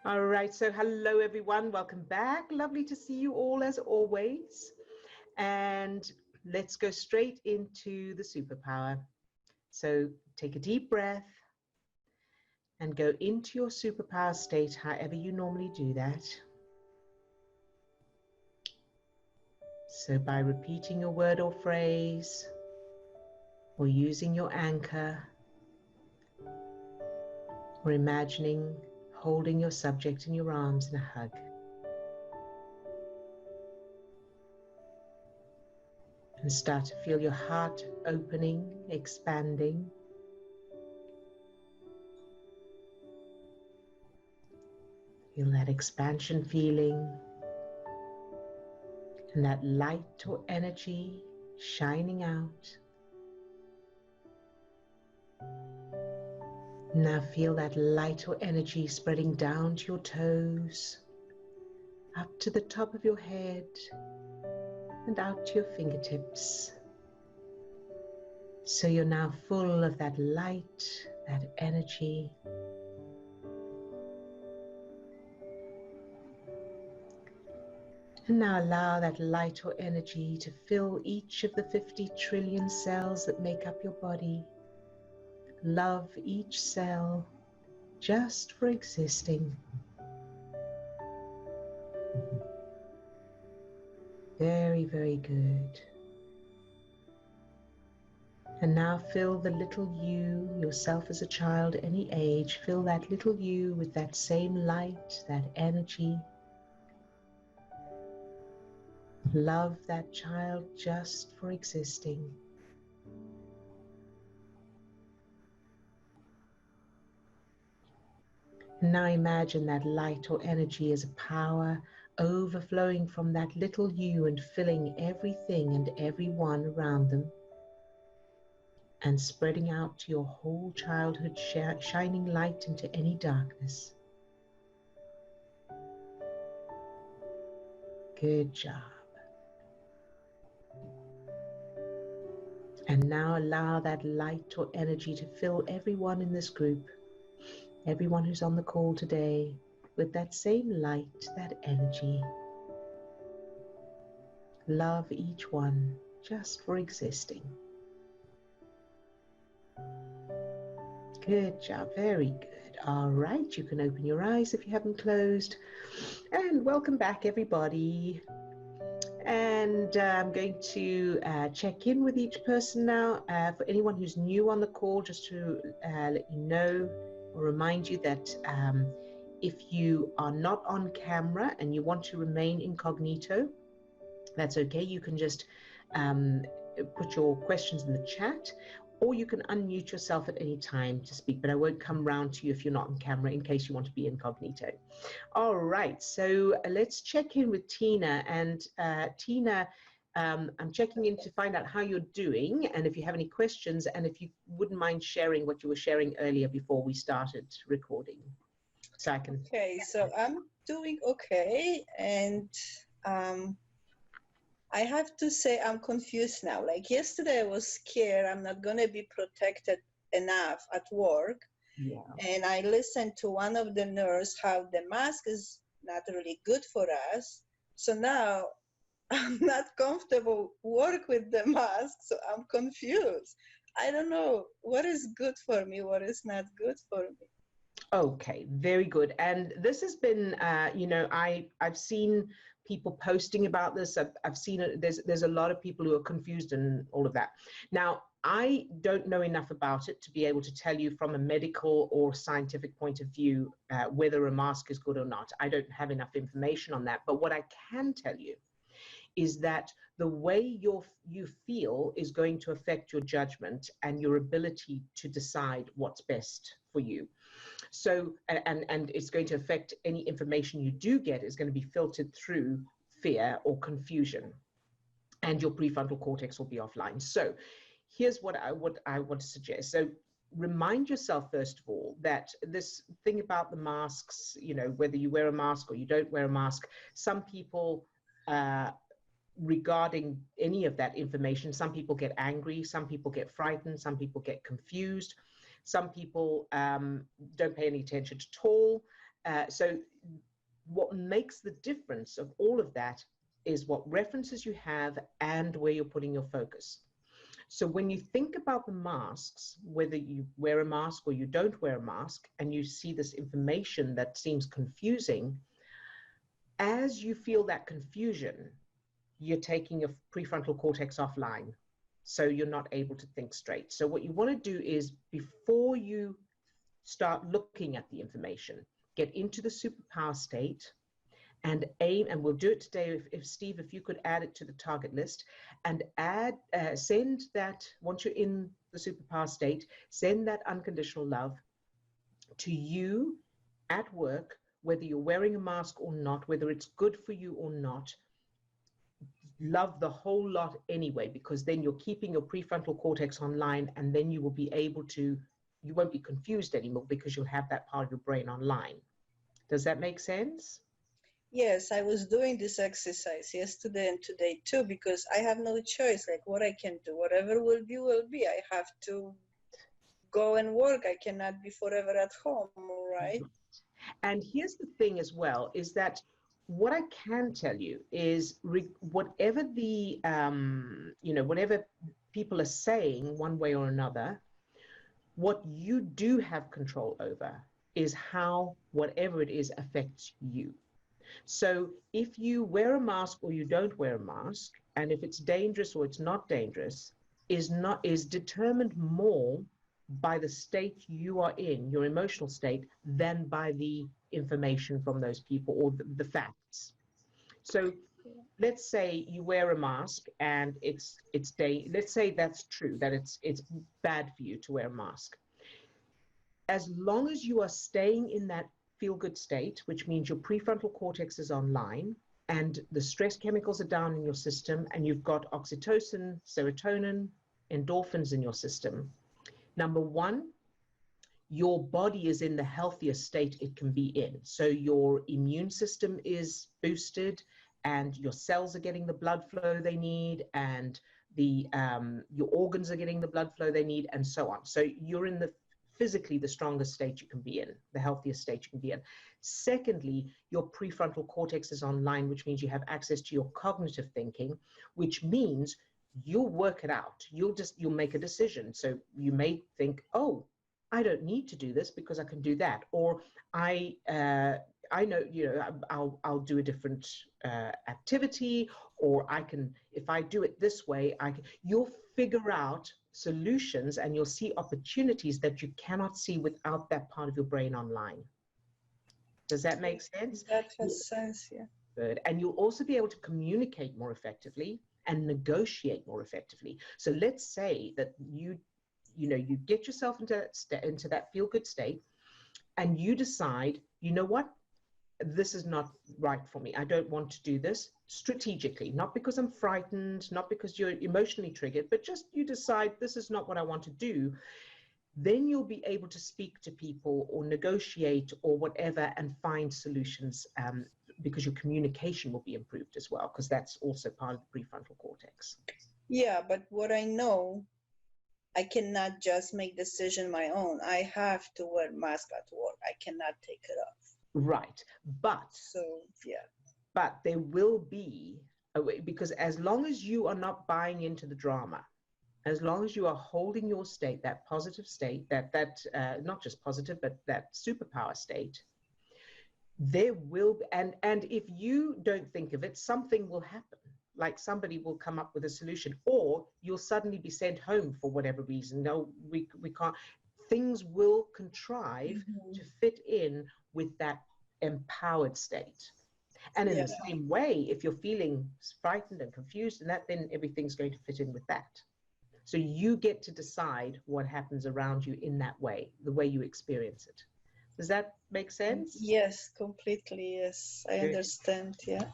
All right, so hello everyone, welcome back. Lovely to see you all as always. And let's go straight into the superpower. So take a deep breath and go into your superpower state, however you normally do that. So by repeating a word or phrase, or using your anchor, or imagining holding your subject in your arms in a hug. And start to feel your heart opening, expanding. Feel that expansion feeling and that light or energy shining out. Now feel that light or energy spreading down to your toes, up to the top of your head, and out to your fingertips. So you're now full of that light, that energy. And now allow that light or energy to fill each of the 50 trillion cells that make up your body. Love each cell just for existing. Very, very good. And now fill the little you, yourself as a child, any age, fill that little you with that same light, that energy. Love that child just for existing. And now imagine that light or energy as a power overflowing from that little you and filling everything and everyone around them, and spreading out to your whole childhood, shining light into any darkness. Good job. And now allow that light or energy to fill everyone in this group, everyone who's on the call today, with that same light, that energy. Love each one just for existing. Good job, very good. All right, you can open your eyes if you haven't closed. And welcome back, everybody. And I'm going to check in with each person now. For anyone who's new on the call, just to let you know or remind you that if you are not on camera and you want to remain incognito, that's okay. You can just put your questions in the chat, or you can unmute yourself at any time to speak, but I won't come round to you if you're not on camera in case you want to be incognito. All right, so let's check in with Tina. And Tina, I'm checking in to find out how you're doing and if you have any questions, and if you wouldn't mind sharing what you were sharing earlier before we started recording. So I can... Okay, so I'm doing okay, and I have to say I'm confused now. Like yesterday I was scared I'm not going to be protected enough at work. Yeah. And I listened to one of the nurse how the mask is not really good for us. So now I'm not comfortable work with the mask, so I'm confused. I don't know what is good for me, what is not good for me. Okay, very good. And this has been, you know, I've seen people posting about this. I've seen it. There's a lot of people who are confused and all of that. Now, I don't know enough about it to be able to tell you from a medical or scientific point of view whether a mask is good or not. I don't have enough information on that. But what I can tell you is that the way you feel is going to affect your judgment and your ability to decide what's best for you. So, and it's going to affect any information you do get is going to be filtered through fear or confusion, and your prefrontal cortex will be offline. So here's what I want to suggest. So remind yourself, first of all, that this thing about the masks, you know, whether you wear a mask or you don't wear a mask, some people, regarding any of that information, some people get angry, some people get frightened, some people get confused, some people don't pay any attention at all. So what makes the difference of all of that is what references you have and where you're putting your focus. So when you think about the masks, whether you wear a mask or you don't wear a mask, and you see this information that seems confusing, as you feel that confusion, you're taking your prefrontal cortex offline. So you're not able to think straight. So what you want to do is, before you start looking at the information, get into the superpower state and aim, and we'll do it today. If Steve, if you could add it to the target list and send that, once you're in the superpower state, send that unconditional love to you at work, whether you're wearing a mask or not, whether it's good for you or not. Love the whole lot anyway, because then you're keeping your prefrontal cortex online, and then you will be able to, you won't be confused anymore because you'll have that part of your brain online. Does that make sense? Yes, I was doing this exercise yesterday and today too, because I have no choice. Like, what I can do, whatever will be, will be. I have to go and work. I cannot be forever at home, right? And here's the thing as well, is that what I can tell you is whatever the, whatever people are saying one way or another, what you do have control over is how whatever it is affects you. So if you wear a mask or you don't wear a mask, and if it's dangerous or it's not dangerous, is determined more by the state you are in, your emotional state, than by the information from those people or the facts. So let's say you wear a mask and let's say that's true, that it's bad for you to wear a mask. As long as you are staying in that feel-good state, which means your prefrontal cortex is online and the stress chemicals are down in your system, and you've got oxytocin, serotonin, endorphins in your system. Number one, your body is in the healthiest state it can be in. So your immune system is boosted, and your cells are getting the blood flow they need, and your organs are getting the blood flow they need, and so on. So you're in the physically the strongest state you can be in, the healthiest state you can be in. Secondly, your prefrontal cortex is online, which means you have access to your cognitive thinking, which means you'll work it out. You'll make a decision. So you may think, oh, I don't need to do this because I can do that. Or I know, I'll do a different activity, or if I do it this way, you'll figure out solutions, and you'll see opportunities that you cannot see without that part of your brain online. Does that make sense? That has sense, yeah. Good. And you'll also be able to communicate more effectively and negotiate more effectively. So let's say that you get yourself into that feel-good state, and you decide, you know what? This is not right for me. I don't want to do this strategically, not because I'm frightened, not because you're emotionally triggered, but just you decide this is not what I want to do. Then you'll be able to speak to people or negotiate or whatever and find solutions, because your communication will be improved as well, because that's also part of the prefrontal cortex. Yeah, but what I know, I cannot just make decision my own. I have to wear mask at work. I cannot take it off. Right. But there will be a way, because as long as you are not buying into the drama, as long as you are holding your state, that positive state, that not just positive, but that superpower state, there will be, and if you don't think of it, something will happen. Like somebody will come up with a solution, or you'll suddenly be sent home for whatever reason. No, we can't. Things will contrive to fit in with that empowered state. And in the same way, if you're feeling frightened and confused, and then everything's going to fit in with that. So you get to decide what happens around you in that way, the way you experience it. Does that make sense? Yes, completely. Yes, I understand. Yeah.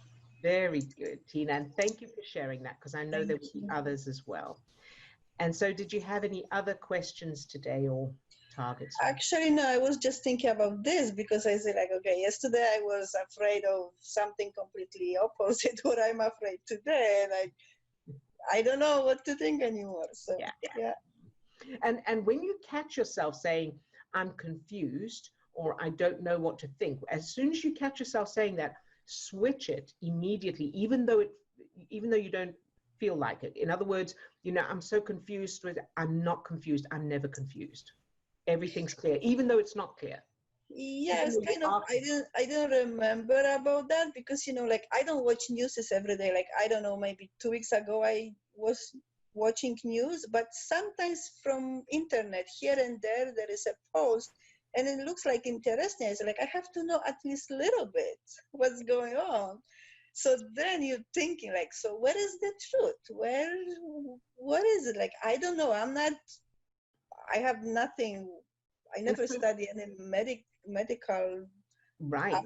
Very good, Tina. And thank you for sharing that, because I know there will be others as well. And so did you have any other questions today or targets? Actually, no, I was just thinking about this, because I said, like, okay, yesterday I was afraid of something completely opposite what I'm afraid today. And I don't know what to think anymore. So, yeah. And when you catch yourself saying, I'm confused, or I don't know what to think. As soon as you catch yourself saying that, switch it immediately, even though you don't feel like it. In other words, I'm so confused with, I'm not confused. I'm never confused. Everything's clear, even though it's not clear. Yes, kind of. I don't remember about that because, like I don't watch news every day. Like, I don't know, maybe 2 weeks ago I was watching news, but sometimes from internet here and there is a post and it looks like interesting. It's like, I have to know at least a little bit what's going on. So then you're thinking like, so where is the truth? What is it? Like, I don't know. I have nothing. I never studied any medical right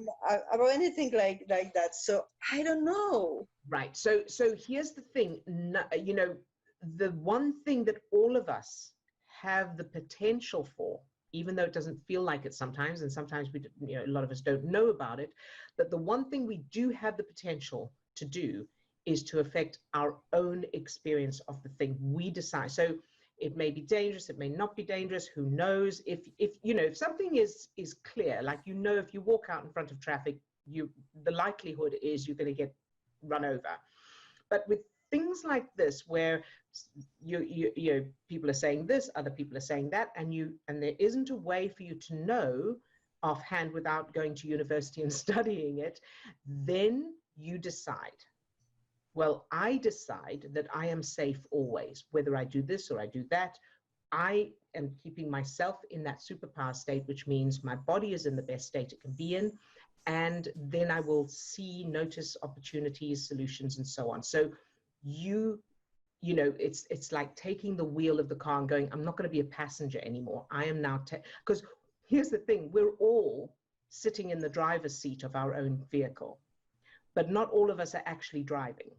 about anything like that. So I don't know. Right. So here's the thing. The one thing that all of us have the potential for, even though it doesn't feel like it sometimes, and sometimes a lot of us don't know about it, but the one thing we do have the potential to do is to affect our own experience of the thing we decide. So it may be dangerous, it may not be dangerous, who knows? If something is clear, like, if you walk out in front of traffic, the likelihood is you're going to get run over. But with things like this, where people are saying this, other people are saying that, and there isn't a way for you to know offhand without going to university and studying it, then you decide. Well, I decide that I am safe always, whether I do this or I do that. I am keeping myself in that superpower state, which means my body is in the best state it can be in. And then I will notice opportunities, solutions, and so on. So it's like taking the wheel of the car and going, I'm not going to be a passenger anymore. I am now, because here's the thing, we're all sitting in the driver's seat of our own vehicle, but not all of us are actually driving.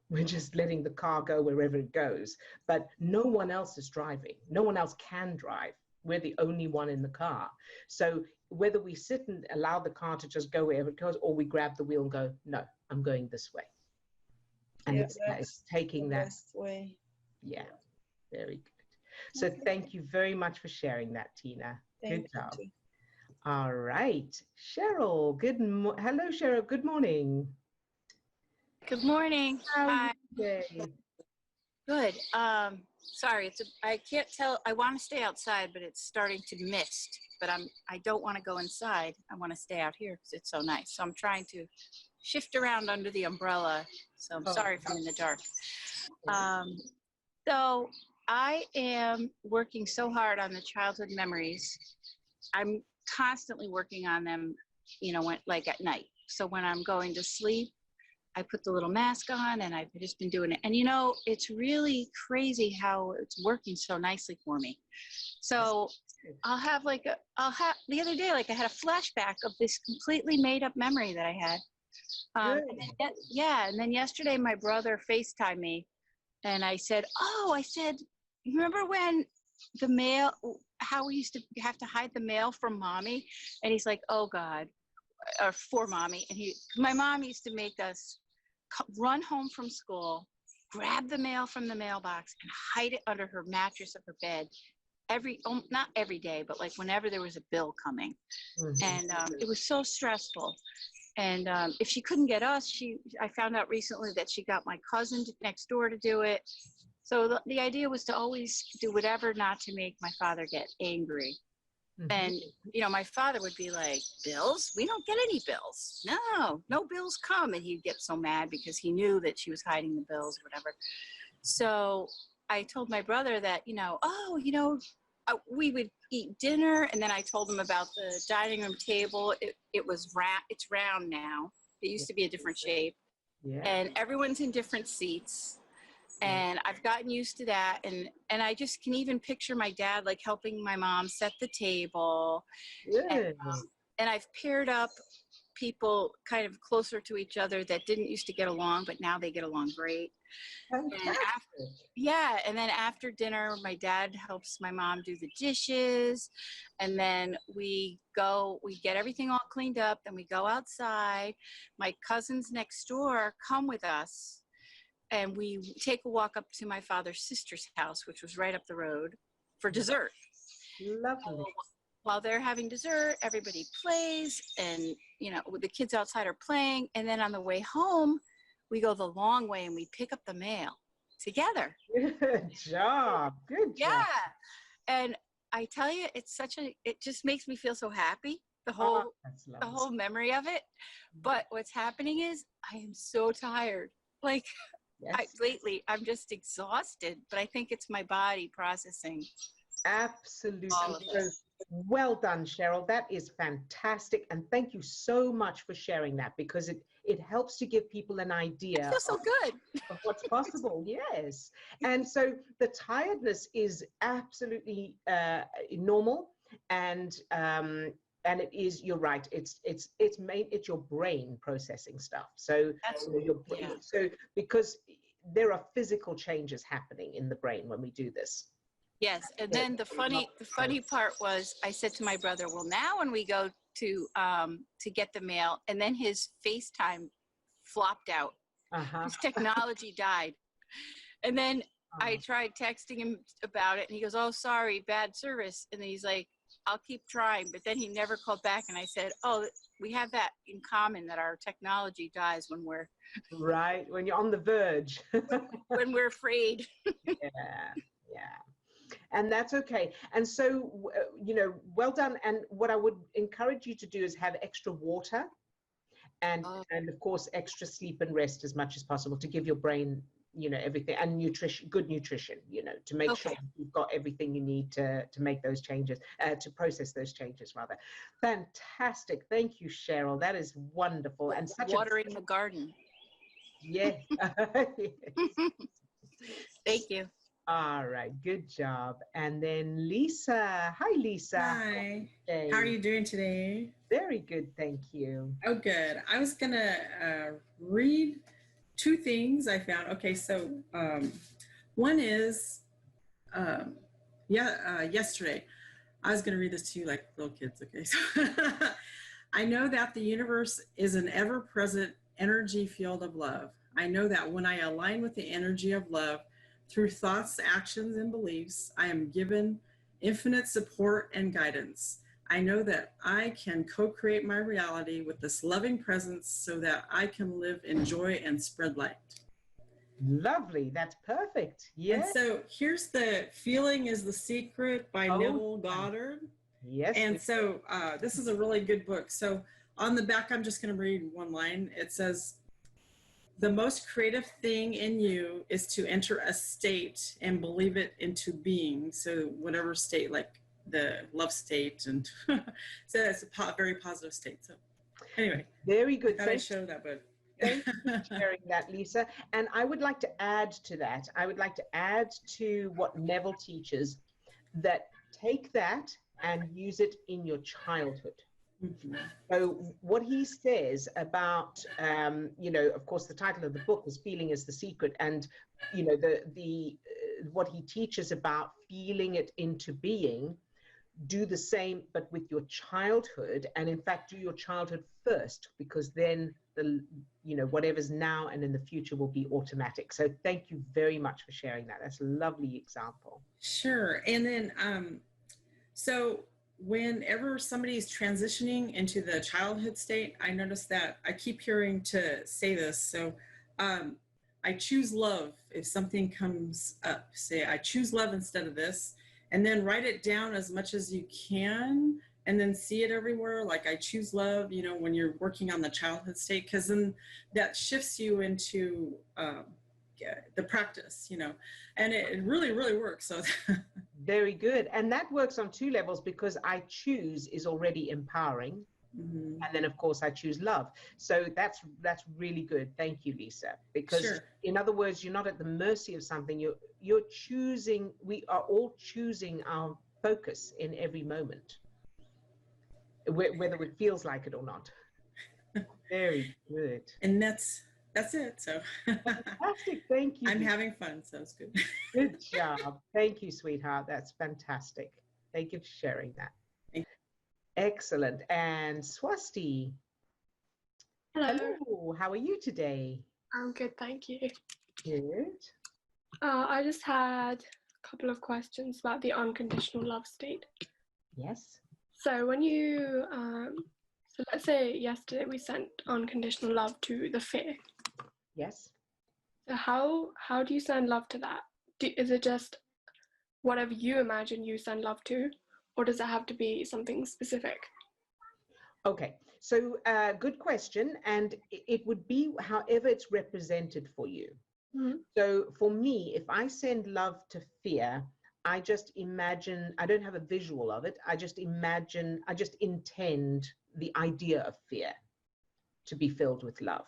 We're just letting the car go wherever it goes, but no one else is driving. No one else can drive. We're the only one in the car. So whether we sit and allow the car to just go wherever it goes, or we grab the wheel and go, no, I'm going this way. And it's taking that way. Yeah, very good. So thank you very much for sharing that, Tina. Good job. All right, Cheryl. Hello, Cheryl. Good morning. Good morning. Hi. Good. Sorry, I can't tell. I want to stay outside, but it's starting to mist. But I don't want to go inside. I want to stay out here because it's so nice. So I'm trying to shift around under the umbrella. So I'm sorry if I'm in the dark. So I am working so hard on the childhood memories. I'm constantly working on them, like at night. So when I'm going to sleep, I put the little mask on and I've just been doing it. And it's really crazy how it's working so nicely for me. So I'll have the other day, I had a flashback of this completely made up memory that I had. And then yesterday my brother FaceTimed me and I said, remember when the mail, how we used to have to hide the mail from mommy? And he's like, oh God, or for mommy. And my mom used to make us run home from school, grab the mail from the mailbox and hide it under her mattress of her bed not every day, but whenever there was a bill coming. And it was so stressful. And if she couldn't get us, I found out recently that she got my cousin next door to do it. So the idea was to always do whatever not to make my father get angry. And, my father would be like, bills? We don't get any bills. No bills come. And he'd get so mad because he knew that she was hiding the bills or whatever. So I told my brother that, we would eat dinner. And then I told him about the dining room table. It's round now. It used to be a different shape. Yeah. And everyone's in different seats. And I've gotten used to that. And I just can even picture my dad helping my mom set the table. And I've paired up people kind of closer to each other that didn't used to get along, but now they get along great. And then after dinner, my dad helps my mom do the dishes. And then we get everything all cleaned up. Then we go outside. My cousins next door come with us. And we take a walk up to my father's sister's house, which was right up the road, for dessert. Lovely. while they're having dessert, everybody plays, and the kids outside are playing. And then on the way home, we go the long way and we pick up the mail together. Good job. Good job. Yeah. And I tell you, it just makes me feel so happy. The whole memory of it. But what's happening is I am so tired. Like, yes. Lately, I'm just exhausted, but I think it's my body processing. Absolutely. All of it. Well done, Cheryl. That is fantastic. And thank you so much for sharing that, because it helps to give people an idea. I feel so good. Of what's possible. Yes. And so the tiredness is absolutely normal. And it is, you're right, it's your brain processing stuff. So so because there are physical changes happening in the brain when we do this. Yes, and then the funny part was, I said to my brother, well, now when we go to get the mail, and then his FaceTime flopped out. His technology died. And then I tried texting him about it, and he goes, oh, sorry, bad service. And then he's like, I'll keep trying. But then he never called back, and I said, oh, we have that in common, that our technology dies when we're right, when you're on the verge. when we're afraid. Yeah. And that's okay. And so, well done. And what I would encourage you to do is have extra water and of course, extra sleep and rest as much as possible to give your brain, everything, and good nutrition, to make sure you've got everything you need to make those changes, to process those changes, rather. Fantastic. Thank you, Cheryl. That is wonderful. And such watering the garden. Yes. Yes. Thank you. All right, good job. And then Lisa. Hi, Lisa. Hi. How are you doing today? Very good, thank you. Oh, good. I was going to read two things I found. Okay, so one is, yesterday, I was going to read this to you like little kids, okay? So I know that the universe is an ever-present energy field of love. I know that when I align with the energy of love, through thoughts, actions, and beliefs, I am given infinite support and guidance. I know that I can co-create my reality with this loving presence so that I can live in joy and spread light. Lovely. That's perfect. Yes. And so here's the Feeling is the Secret by Neville Goddard. Yes. And so this is a really good book. So on the back, I'm just going to read one line. It says, the most creative thing in you is to enter a state and believe it into being. So whatever state, like the love state, and so that's a very positive state. So anyway, very good. I show that, but thank you for sharing that, Lisa. And I would like to add to that. I would like to add to what Neville teaches, that take that and use it in your childhood. Mm-hmm. So what he says about, of course, the title of the book is Feeling is the Secret. And, what he teaches about feeling it into being, do the same, but with your childhood. And in fact, do your childhood first, because then whatever's now and in the future will be automatic. So thank you very much for sharing that. That's a lovely example. Sure. And then, so whenever somebody's transitioning into the childhood state, I notice that I keep hearing to say this. So I choose love. If something comes up, say, I choose love instead of this, and then write it down as much as you can, and then see it everywhere. Like, I choose love, when you're working on the childhood state, because then that shifts you into the practice, and it really, really works. So very good. And that works on two levels, because I choose is already empowering. Mm-hmm. And then, of course, I choose love. So that's really good. Thank you, Lisa. Because in other words, you're not at the mercy of something. You're choosing. We are all choosing our focus in every moment, whether it feels like it or not. Very good. And that's it. So fantastic. Thank you. I'm having fun, so it's good. Good job. Thank you, sweetheart. That's fantastic. Thank you for sharing that. Thank you. Excellent. And Swasti. Hello. Hello. How are you today? I'm good, thank you. Good. I just had a couple of questions about the unconditional love state. Yes. So when you, so let's say yesterday we sent unconditional love to the fear. Yes. So how do you send love to that? Is it just whatever you imagine you send love to, or does it have to be something specific? Okay, so good question, and it would be however it's represented for you. Mm-hmm. So for me, if I send love to fear, I just imagine, I don't have a visual of it, I just imagine, I just intend the idea of fear to be filled with love.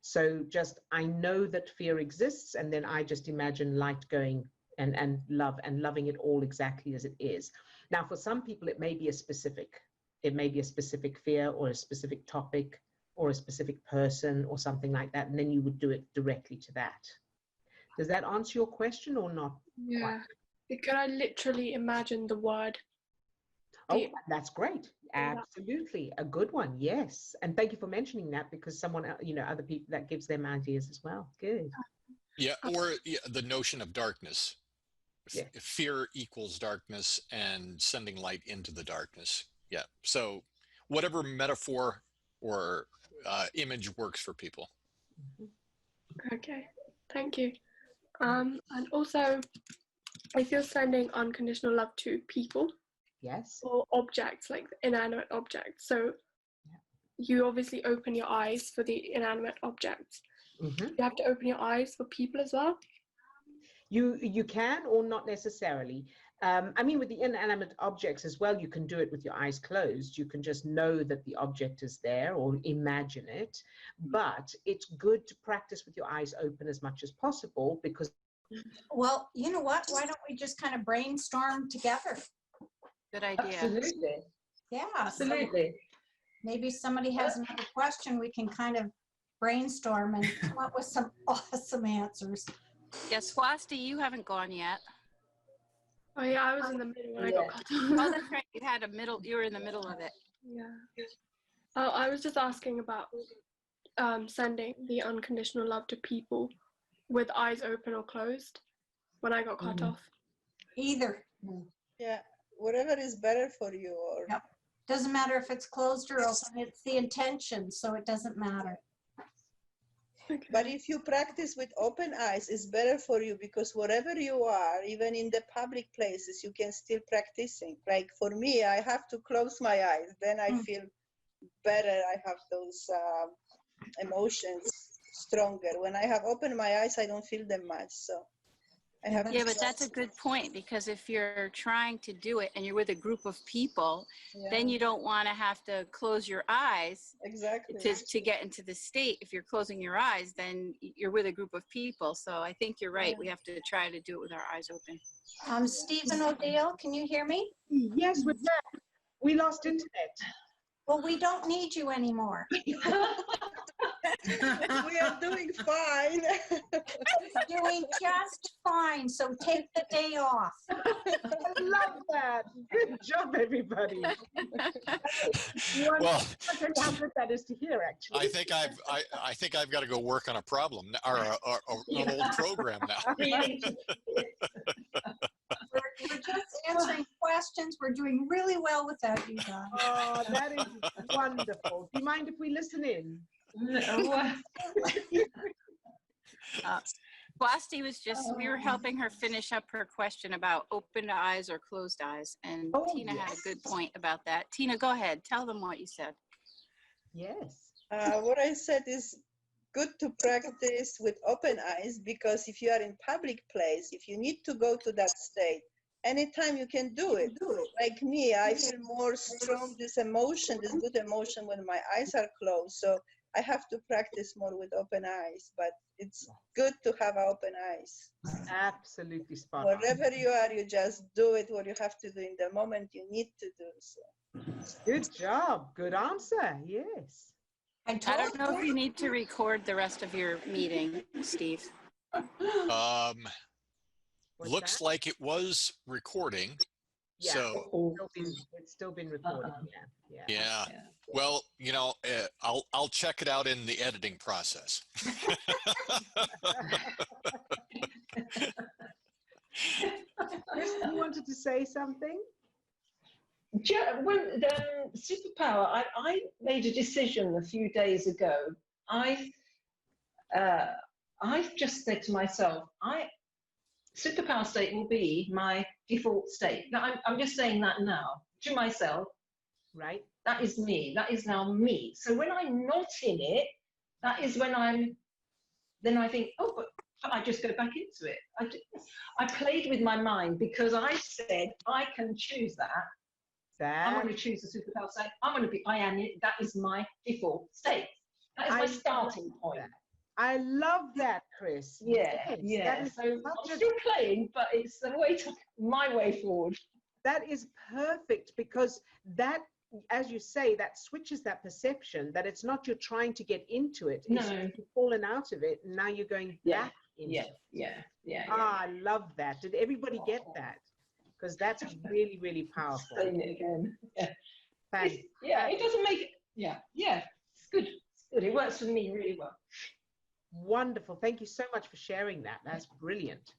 So just, I know that fear exists, and then I just imagine light going and love and loving it all exactly as it is. Now, for some people, it may be a specific fear or a specific topic or a specific person or something like that, and then you would do it directly to that. Does that answer your question or not? Yeah. Could I literally imagine the word? Oh, that's great. Absolutely. A good one. Yes. And thank you for mentioning that, because someone, other people, that gives them ideas as well. Good. Yeah. Or the notion of darkness. Yeah. Fear equals darkness and sending light into the darkness. Yeah. So whatever metaphor or image works for people. Okay. Thank you. And also, if you're sending unconditional love to people, Yes. or objects, like inanimate objects, so you obviously open your eyes for the inanimate objects. Mm-hmm. You have to open your eyes for people as well. You can, or not necessarily. I mean, with the inanimate objects as well, you can do it with your eyes closed. You can just know that the object is there or imagine it. But it's good to practice with your eyes open as much as possible, because... Well, you know what? Why don't we just kind of brainstorm together? Good idea. Absolutely. Yeah. Absolutely. So maybe somebody has another question, we can kind of brainstorm and come up with some awesome answers. Yes, Swasti, you haven't gone yet. Oh yeah, I was in the middle when I got cut off. Oh, that's right. You were in the middle of it. Yeah. Oh, I was just asking about sending the unconditional love to people with eyes open or closed when I got cut off. Either. Yeah, whatever is better for you. Or Yep. Doesn't matter if it's closed or open, it's the intention, so it doesn't matter. Okay. But if you practice with open eyes, it's better for you, because wherever you are, even in the public places, you can still practicing. Like for me, I have to close my eyes, then I feel better. I have those emotions stronger. When I have opened my eyes, I don't feel them much. So I have. Yeah, but that's a good point, because if you're trying to do it and you're with a group of people, then you don't want to have to close your eyes to get into the state. If you're closing your eyes, then you're with a group of people. So I think you're right. We have to try to do it with our eyes open. Steve and Odille, can you hear me? Yes, we're back. We lost internet. Well, we don't need you anymore. We are doing fine. Doing just fine, so take the day off. I love that. Good job, everybody. Well, how good that is to hear, actually. I think I've got to go work on a problem or an old program now. We're just answering questions. We're doing really well without you guys. Oh, that is wonderful. Do you mind if we listen in? Swasti was we were helping her finish up her question about open eyes or closed eyes. And Tina had a good point about that. Tina, go ahead. Tell them what you said. Yes. What I said is good to practice with open eyes, because if you are in public place, if you need to go to that state, anytime you can do it. Like me, I feel more strong, this emotion, this good emotion when my eyes are closed. So I have to practice more with open eyes, but it's good to have open eyes. Absolutely spot on. Wherever you are, you just do it what you have to do in the moment you need to do. So. Good job. Good answer. Yes. I don't know if you need to record the rest of your meeting, Steve. Looks like it was recording. Yeah, So it's still been recorded. Yeah. Well, I'll check it out in the editing process. Chris, you wanted to say something? When Superpower, I made a decision a few days ago. I've just said to myself, Superpower state will be my default state. Now, I'm just saying that now to myself. Right. That is me. That is now me. So when I'm not in it, that is when then I think, oh, but I just go back into it. I played with my mind because I said I can choose that. I'm going to choose the Superpower state. I am it. That is my default state. That is my starting point. I love that, Chris. Yeah, yes, So I'm still playing, but it's my way forward. That is perfect, because that, as you say, that switches that perception that it's not you're trying to get into it. No. You've fallen out of it, and now you're going back into it. Yeah. I love that. Did everybody get that? Because that's really, really powerful. Saying it again. Yeah. Thanks. It doesn't make it. Yeah. It's good. It works for me really well. Wonderful. Thank you so much for sharing that. That's brilliant.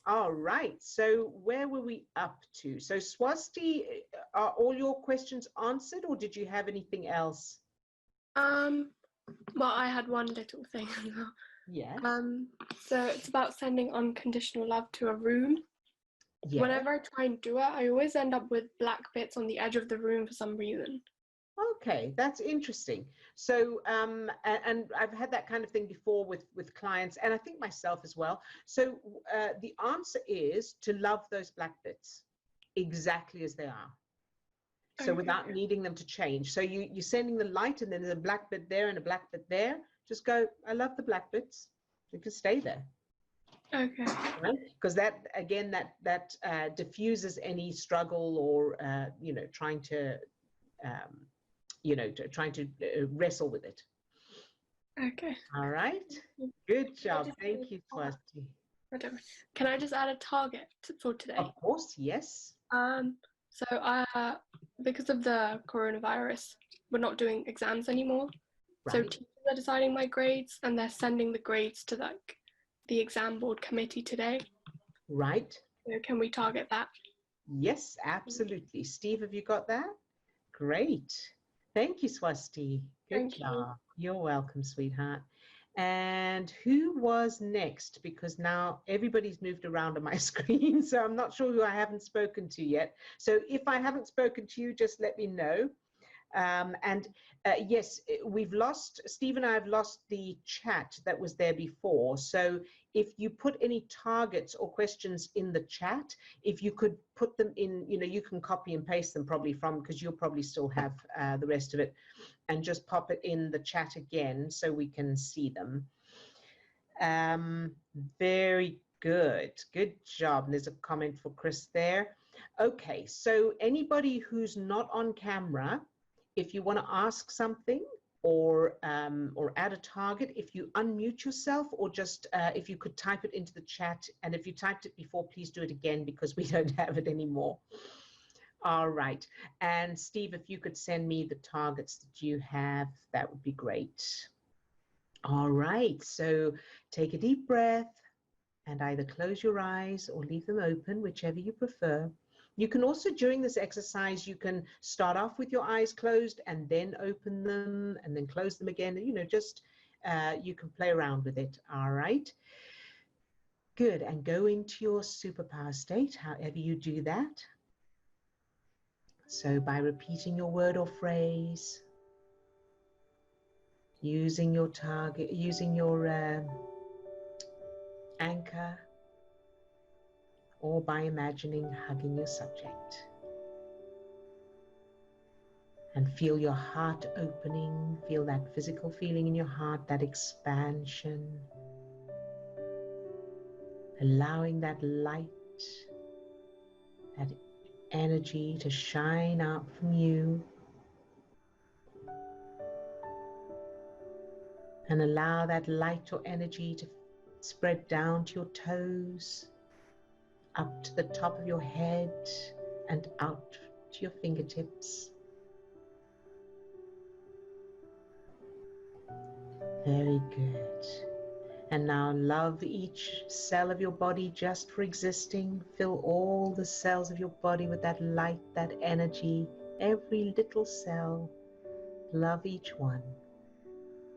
All right. So where were we up to? So Swasti, are all your questions answered, or did you have anything else? Well, I had one little thing. Yeah. So it's about sending unconditional love to a room. Yeah. Whenever I try and do it, I always end up with black bits on the edge of the room for some reason. Okay, that's interesting. So, and I've had that kind of thing before with clients, and I think myself as well. So the answer is to love those black bits exactly as they are. So without needing them to change. So you're sending the light, and then there's a black bit there and a black bit there. Just go, I love the black bits. You can stay there. Okay. Right? Because that, again, that diffuses any struggle or, trying to, trying to wrestle with it. Okay. All right. Good job. Thank you, Swasti. Can I just add a target for today? Of course, yes. So because of the coronavirus, we're not doing exams anymore. Right. So teachers are deciding my grades, and they're sending the grades to the exam board committee today. Right. So can we target that? Yes, absolutely. Steve, have you got that? Great. Thank you, Swasti. Good job. You're welcome, sweetheart. And who was next? Because now everybody's moved around on my screen, so I'm not sure who I haven't spoken to yet. So if I haven't spoken to you, just let me know. Yes, Steve and I have lost the chat that was there before. So if you put any targets or questions in the chat, if you could put them in, you can copy and paste them probably because you'll probably still have the rest of it, and just pop it in the chat again so we can see them. Very good. Good job. And there's a comment for Chris there. Okay, so anybody who's not on camera, if you want to ask something or add a target, if you unmute yourself, or just if you could type it into the chat. And if you typed it before, please do it again, because we don't have it anymore. All right. And Steve, if you could send me the targets that you have, that would be great. All right. So take a deep breath and either close your eyes or leave them open, whichever you prefer. You can also, during this exercise, you can start off with your eyes closed and then open them and then close them again. You can play around with it. All right. Good. And go into your superpower state, however you do that. So by repeating your word or phrase, using your target, using your anchor, or by imagining hugging your subject. And feel your heart opening, feel that physical feeling in your heart, that expansion. Allowing that light, that energy to shine out from you. And allow that light or energy to spread down to your toes, up to the top of your head, and out to your fingertips. Very good. And now love each cell of your body just for existing. Fill all the cells of your body with that light, that energy, every little cell. Love each one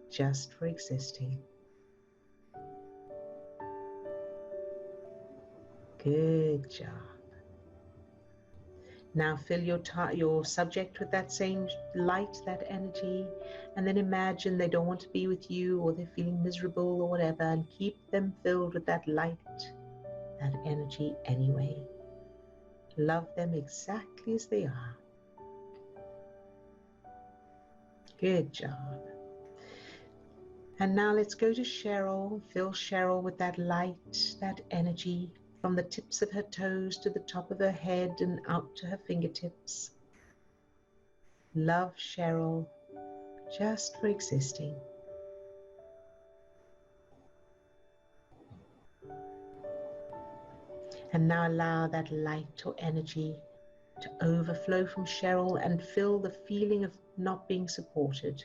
just for existing. Good job. Now fill your subject with that same light, that energy, and then imagine they don't want to be with you, or they're feeling miserable or whatever, and keep them filled with that light, that energy anyway. Love them exactly as they are. Good job. And now let's go to Cheryl. Fill Cheryl with that light, that energy, from the tips of her toes to the top of her head and out to her fingertips. Love Cheryl just for existing. And now allow that light or energy to overflow from Cheryl and fill the feeling of not being supported.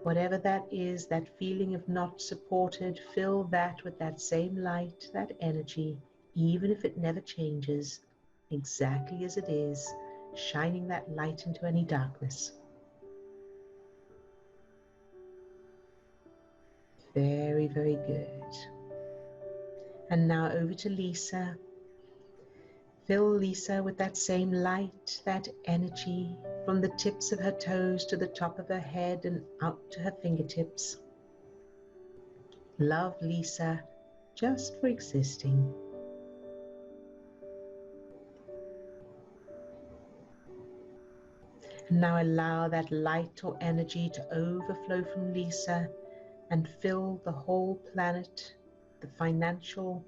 Whatever that is, that feeling of not supported, fill that with that same light, that energy, even if it never changes, exactly as it is, shining that light into any darkness. Very, very good. And now over to Lisa. Fill Lisa with that same light, that energy, from the tips of her toes to the top of her head and out to her fingertips. Love Lisa just for existing. And now allow that light or energy to overflow from Lisa and fill the whole planet, the financial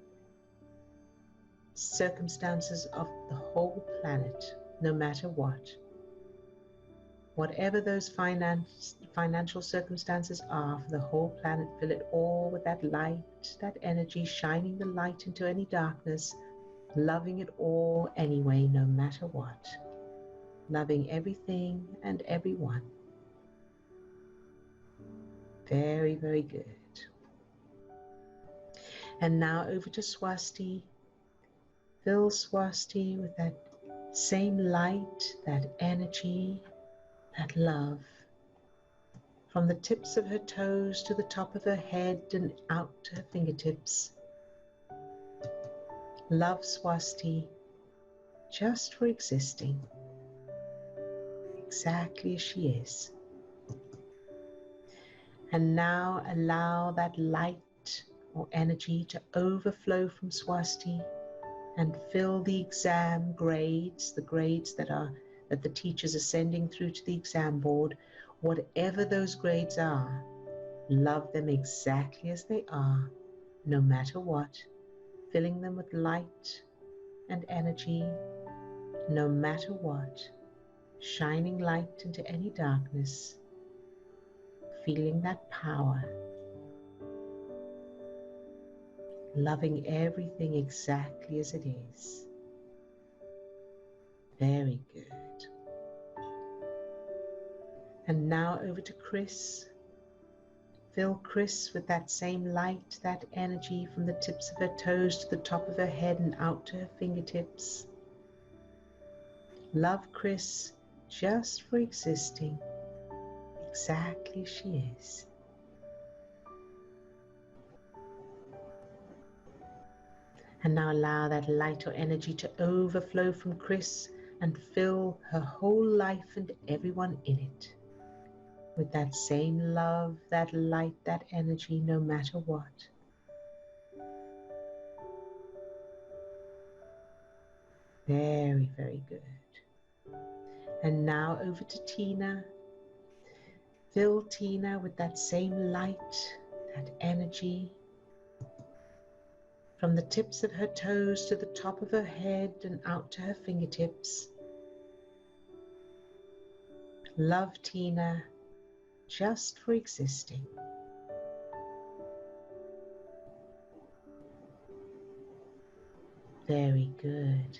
circumstances of the whole planet, no matter what. Whatever those financial circumstances are for the whole planet, fill it all with that light, that energy, shining the light into any darkness, loving it all anyway, no matter what. Loving everything and everyone. Very, very good. And now over to Swasti. Fill Swasti with that same light, that energy, that love. From the tips of her toes to the top of her head and out to her fingertips. Love Swasti just for existing, exactly as she is. And now allow that light or energy to overflow from Swasti and fill the exam grades, the grades that the teachers are sending through to the exam board. Whatever those grades are, love them exactly as they are, no matter what, filling them with light and energy, no matter what, shining light into any darkness, feeling that power, loving everything exactly as it is. Very good. And now over to Chris. Fill Chris with that same light, that energy, from the tips of her toes to the top of her head and out to her fingertips. Love Chris just for existing, exactly as she is. And now allow that light or energy to overflow from Chris and fill her whole life and everyone in it with that same love, that light, that energy, no matter what. Very, very good. And now over to Tina. Fill Tina with that same light, that energy, from the tips of her toes to the top of her head and out to her fingertips. Love Tina just for existing. Very good.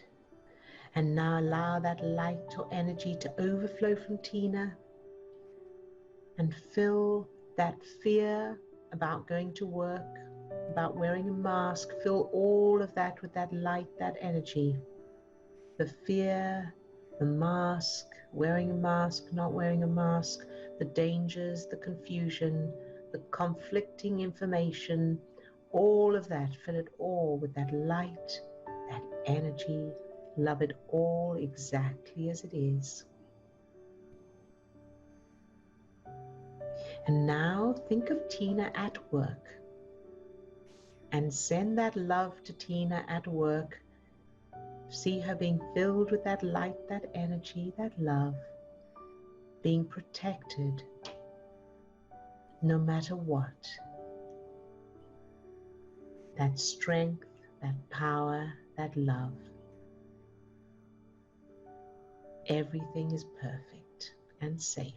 And now allow that light or energy to overflow from Tina and fill that fear about going to work, about wearing a mask. Fill all of that with that light, that energy. The fear, the mask, wearing a mask, not wearing a mask, the dangers, the confusion, the conflicting information, all of that. Fill it all with that light, that energy. Love it all exactly as it is. And now think of Tina at work and send that love to Tina at work. See her being filled with that light, that energy, that love, being protected no matter what. That strength, that power, that love. Everything is perfect and safe,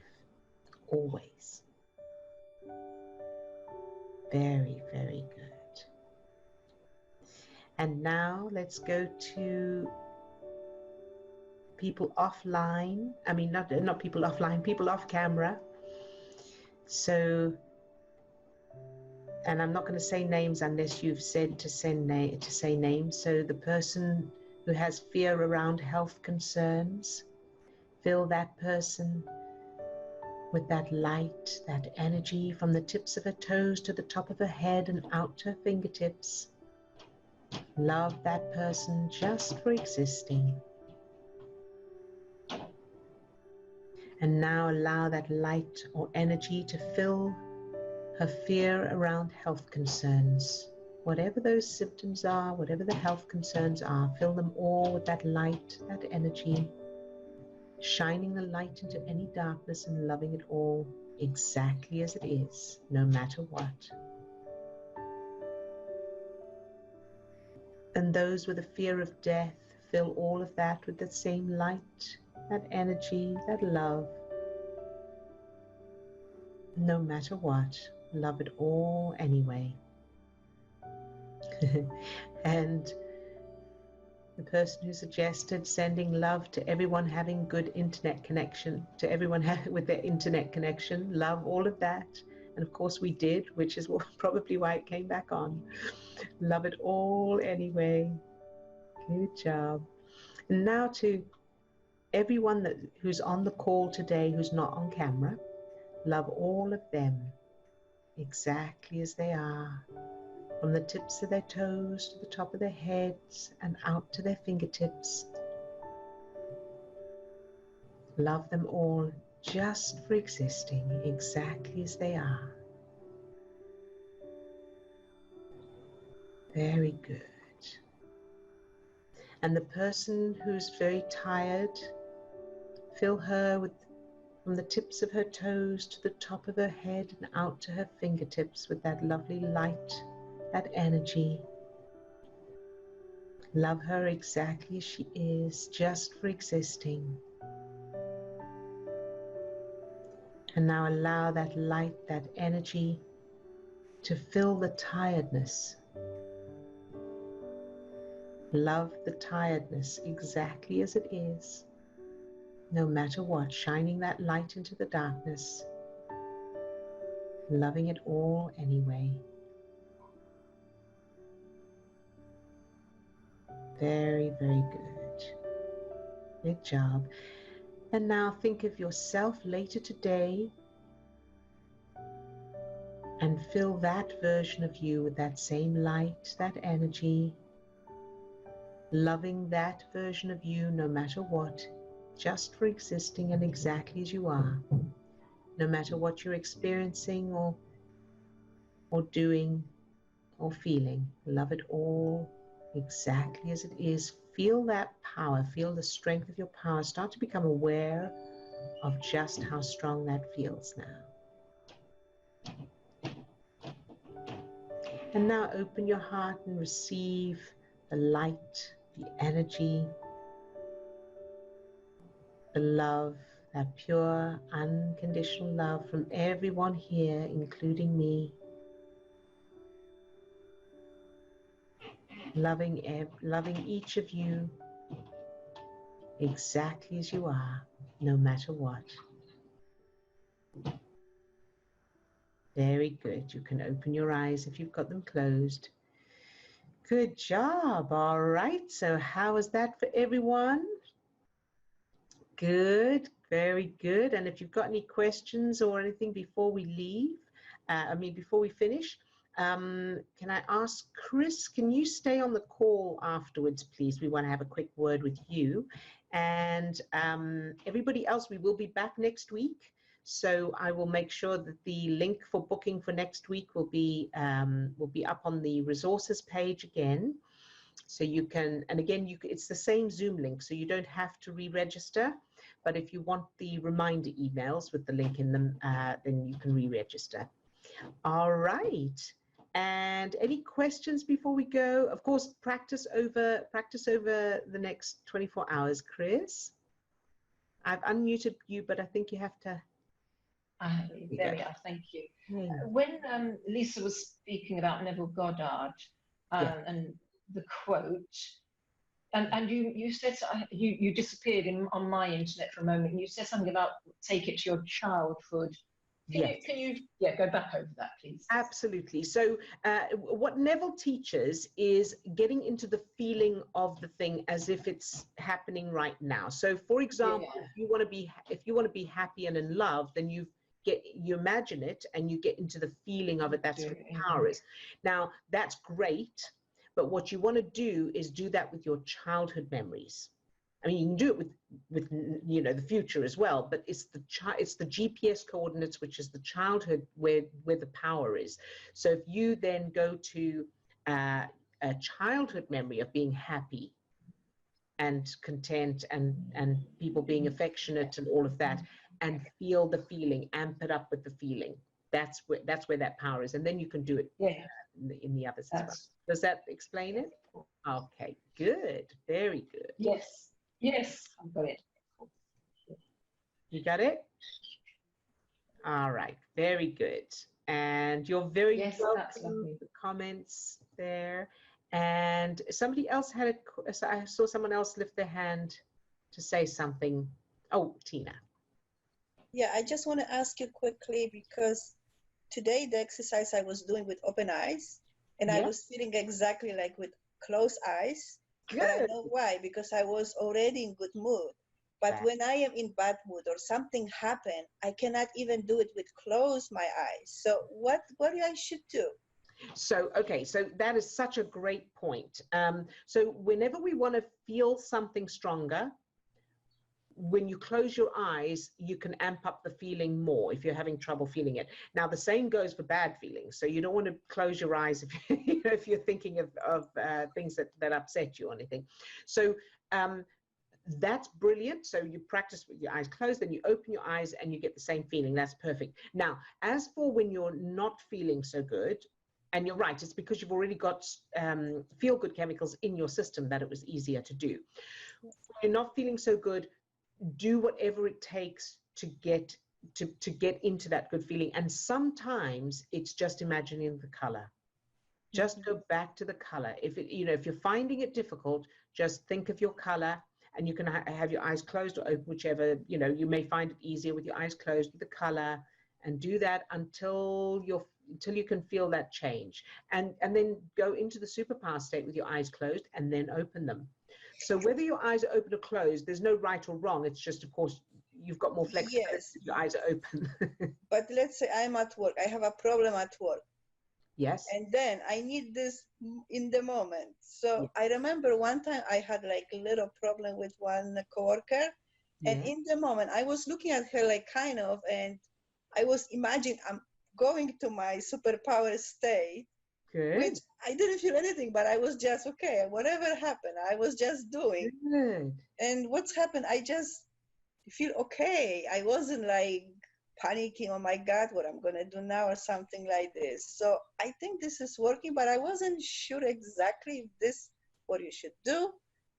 always. Very, very good. And now let's go to people offline. I mean, not people offline, people off camera. So, and I'm not going to say names unless you've said to say names. So the person who has fear around health concerns, fill that person with that light, that energy from the tips of her toes to the top of her head and out to her fingertips. Love that person just for existing. And now allow that light or energy to fill her fear around health concerns. Whatever those symptoms are, whatever the health concerns are, fill them all with that light, that energy, shining the light into any darkness and loving it all exactly as it is, no matter what. And those with a fear of death, fill all of that with the same light, that energy, that love. No matter what, love it all anyway. And the person who suggested sending love to everyone having good internet connection, to everyone with their internet connection, love all of that. And of course we did, which is probably why it came back on. Love it all anyway. Good job. And now to everyone who's on the call today who's not on camera, love all of them exactly as they are, from the tips of their toes to the top of their heads and out to their fingertips. Love them all just for existing exactly as they are. Very good. And the person who's very tired, fill her with, from the tips of her toes to the top of her head and out to her fingertips with that lovely light, that energy. Love her exactly as she is, just for existing. And now allow that light, that energy to fill the tiredness. Love the tiredness exactly as it is, no matter what, shining that light into the darkness, loving it all anyway. Very, very good. Good job. And now think of yourself later today and fill that version of you with that same light, that energy, loving that version of you no matter what, just for existing and exactly as you are, no matter what you're experiencing or doing or feeling. Love it all exactly as it is. Feel that power, feel the strength of your power. Start to become aware of just how strong that feels now. And now open your heart and receive the light, the energy, the love, that pure, unconditional love from everyone here, including me. Loving each of you exactly as you are, no matter what. Very good. You can open your eyes if you've got them closed. Good job. All right. So how was that for everyone? Good. Very good. And if you've got any questions or anything before we leave, before we finish, can I ask Chris, can you stay on the call afterwards, please? We want to have a quick word with you. And everybody else, we will be back next week. So I will make sure that the link for booking for next week will be up on the resources page again. So you can, and again, it's the same Zoom link, so you don't have to re-register. But if you want the reminder emails with the link in them, then you can re-register. All right. And any questions before we go? Of course, practice over the next 24 hours, Chris. I've unmuted you, but I think you have to. There we are, thank you. When Lisa was speaking about Neville Goddard and the quote, and you said, you disappeared on my internet for a moment, and you said something about take it to your childhood. Can you go back over that, please? Absolutely. So what Neville teaches is getting into the feeling of the thing as if it's happening right now. So for example, if you want to be happy and in love, then you imagine it and you get into the feeling of it. That's what power is. Now that's great, but what you want to do is do that with your childhood memories. I mean, you can do it with the future as well, but it's the GPS coordinates, which is the childhood where the power is. So if you then go to a childhood memory of being happy and content and people being affectionate and all of that, and feel the feeling, amp it up with the feeling. That's where that power is, and then you can do it in the others as well. Does that explain it? Okay, good, very good. Yes, I've got it. You got it? All right, very good. And you're very welcome. The comments there. And somebody else I saw someone else lift their hand to say something. Oh, Tina. Yeah, I just want to ask you quickly, because today the exercise I was doing with open eyes, and I was feeling exactly like with closed eyes. Good. But I know why, because I was already in good mood. But when I am in bad mood or something happened, I cannot even do it with close my eyes. So what I should do? So, okay, so that is such a great point. So whenever we want to feel something stronger, when you close your eyes, you can amp up the feeling more if you're having trouble feeling it. Now, the same goes for bad feelings. So you don't want to close your eyes if you're thinking of things that upset you or anything. So that's brilliant. So you practice with your eyes closed, then you open your eyes and you get the same feeling. That's perfect. Now, as for when you're not feeling so good, and you're right, it's because you've already got feel-good chemicals in your system that it was easier to do. When you're not feeling so good, do whatever it takes to get into that good feeling. And sometimes it's just imagining the color. Just go back to the color. If you're finding it difficult, just think of your color, and you can have your eyes closed or open, whichever. You may find it easier with your eyes closed with the color, and do that until you can feel that change, and then go into the superpower state with your eyes closed and then open them. So whether your eyes are open or closed, there's no right or wrong. It's just, of course, you've got more flexibility if your eyes are open. But let's say I'm at work. I have a problem at work. Yes. And then I need this in the moment. So I remember one time I had like a little problem with one coworker. And in the moment, I was looking at her like kind of, and I was imagining I'm going to my superpower state. Good. Which I didn't feel anything, but I was just, okay, whatever happened, I was just doing. Good. And what's happened, I just feel okay. I wasn't like panicking, oh my God, what I'm going to do now or something like this. So I think this is working, but I wasn't sure exactly if this what you should do.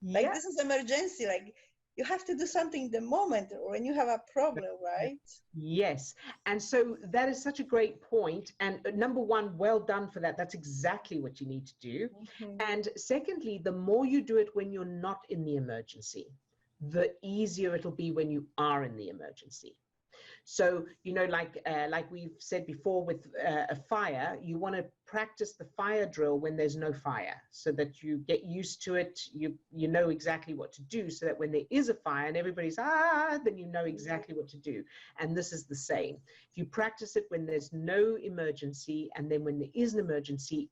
Like this is emergency, like you have to do something in the moment or when you have a problem, right? Yes. And so that is such a great point. And number one, well done for that. That's exactly what you need to do. And secondly, the more you do it when you're not in the emergency, the easier it'll be when you are in the emergency. So, you know, like we've said before with a fire, you want to practice the fire drill when there's no fire, so that you get used to it. You know exactly what to do, so that when there is a fire and everybody's then you know exactly what to do. And this is the same. If you practice it when there's no emergency, and then when there is an emergency,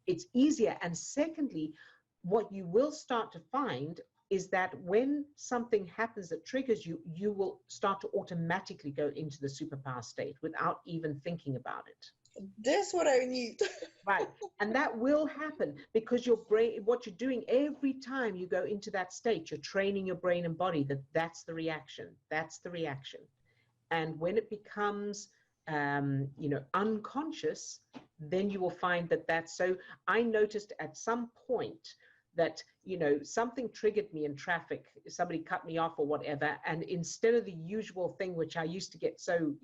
it's easier. And secondly, what you will start to find is that when something happens that triggers you, you will start to automatically go into the superpower state without even thinking about it. That's what I need. Right. And that will happen because your brain, what you're doing every time you go into that state, you're training your brain and body that's the reaction. That's the reaction. And when it becomes, unconscious, then you will find that's so. I noticed at some point that, something triggered me in traffic, somebody cut me off or whatever. And instead of the usual thing, which I used to get so,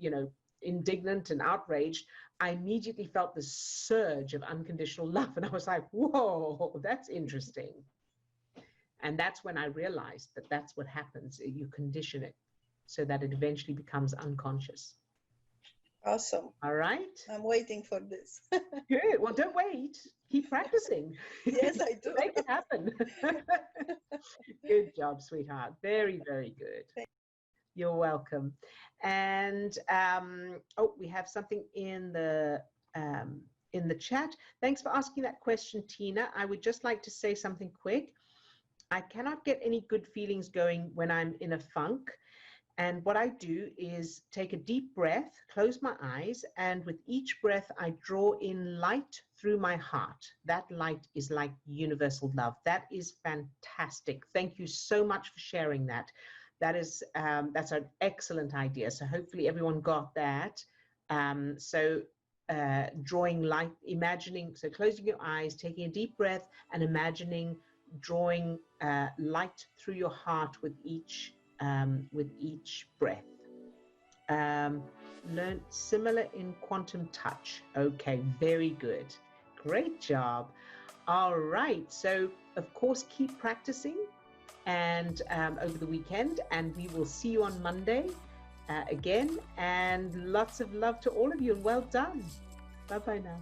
indignant and outraged, I immediately felt this surge of unconditional love. And I was like, whoa, that's interesting. And that's when I realized that that's what happens. You condition it so that it eventually becomes unconscious. Awesome. All right. I'm waiting for this. Good. Well, don't wait. Keep practicing. Yes, I do. Make it happen. Good job, sweetheart. Very, very good. You're welcome. And we have something in the chat. Thanks for asking that question, Tina. I would just like to say something quick. I cannot get any good feelings going when I'm in a funk. And what I do is take a deep breath, close my eyes, and with each breath, I draw in light through my heart. That light is like universal love. That is fantastic. Thank you so much for sharing that. That's an excellent idea. So hopefully everyone got that. Drawing light, imagining, so closing your eyes, taking a deep breath and imagining drawing light through your heart with each breath. Learn similar in quantum touch. Okay, very good. Great job. All right. So of course, keep practicing and over the weekend, and we will see you on Monday again. And lots of love to all of you, and well done. Bye-bye now.